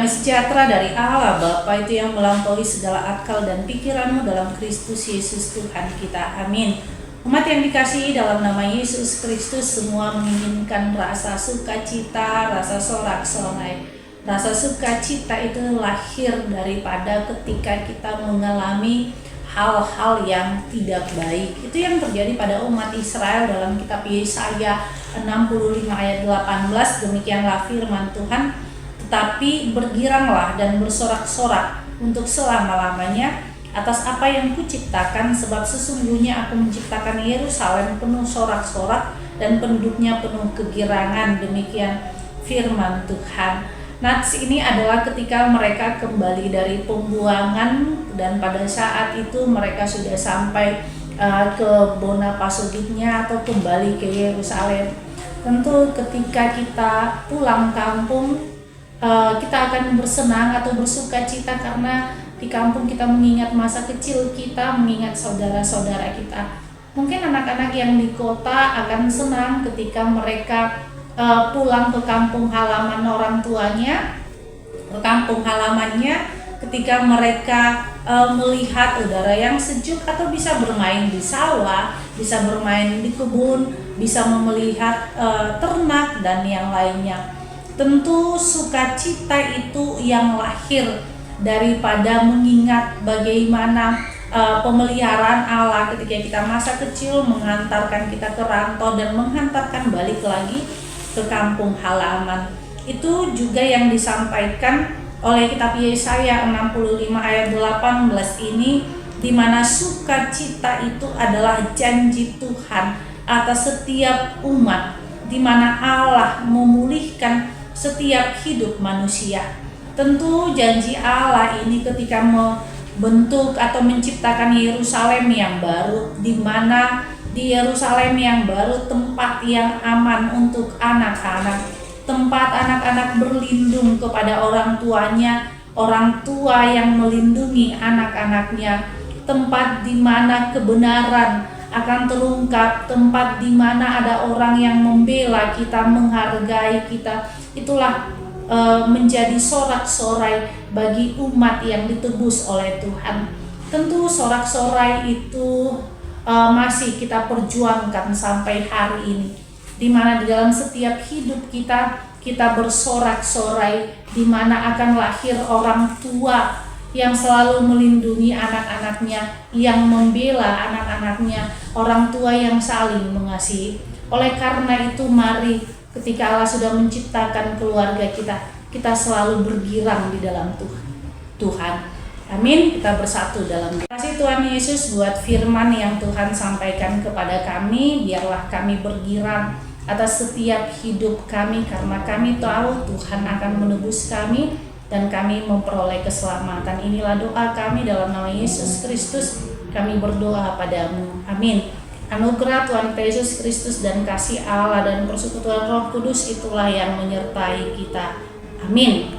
Damai sejahtera dari Allah Bapa itu yang melampaui segala akal dan pikiranmu dalam Kristus Yesus Tuhan kita. Amin. Umat yang dikasihi dalam nama Yesus Kristus, semua menginginkan rasa sukacita, rasa sorak-sorai. Rasa sukacita itu lahir daripada ketika kita mengalami hal-hal yang tidak baik. Itu yang terjadi pada umat Israel dalam kitab Yesaya 65 ayat 18. Demikianlah firman Tuhan, tetapi bergiranglah dan bersorak-sorak untuk selama-lamanya atas apa yang kuciptakan, sebab sesungguhnya aku menciptakan Yerusalem penuh sorak-sorak dan penduduknya penuh kegirangan. Demikian firman Tuhan. Nats ini adalah ketika mereka kembali dari pembuangan, dan pada saat itu mereka sudah sampai ke Bona Pasogitnya atau kembali ke Yerusalem. Tentu ketika kita pulang kampung, kita akan bersenang atau bersuka cita karena di kampung kita mengingat masa kecil kita, mengingat saudara-saudara kita. Mungkin anak-anak yang di kota akan senang ketika mereka pulang ke kampung halaman orang tuanya, ke kampung halamannya, ketika mereka melihat udara yang sejuk atau bisa bermain di sawah, bisa bermain di kebun, bisa melihat ternak dan yang lainnya. Tentu sukacita itu yang lahir daripada mengingat bagaimana pemeliharaan Allah ketika kita masa kecil, mengantarkan kita ke rantau dan menghantarkan balik lagi ke kampung halaman. Itu juga yang disampaikan oleh kitab Yesaya 65 ayat 18 ini, di mana sukacita itu adalah janji Tuhan atas setiap umat, di mana Allah memulihkan setiap hidup manusia. Tentu janji Allah ini ketika membentuk atau menciptakan Yerusalem yang baru, di mana di Yerusalem yang baru tempat yang aman untuk anak-anak, tempat anak-anak berlindung kepada orang tuanya, orang tua yang melindungi anak-anaknya, tempat di mana kebenaran akan terungkap, tempat di mana ada orang yang membela kita, menghargai kita. Itulah menjadi sorak-sorai bagi umat yang ditebus oleh Tuhan. Tentu sorak-sorai itu masih kita perjuangkan sampai hari ini, di mana di dalam setiap hidup kita bersorak-sorai, di mana akan lahir orang tua yang selalu melindungi anak-anaknya, yang membela anak-anaknya, orang tua yang saling mengasihi. Oleh karena itu, mari ketika Allah sudah menciptakan keluarga kita selalu bergirang di dalam Tuhan. Amin. Kita bersatu dalam doa. Terima kasih Tuhan Yesus buat firman yang Tuhan sampaikan kepada kami. Biarlah kami bergirang atas setiap hidup kami, karena kami tahu Tuhan akan menebus kami dan kami memperoleh keselamatan. Inilah doa kami dalam nama Yesus Kristus. Kami berdoa padamu. Amin. Anugerah Tuhan Yesus Kristus dan kasih Allah dan persekutuan Roh Kudus itulah yang menyertai kita. Amin.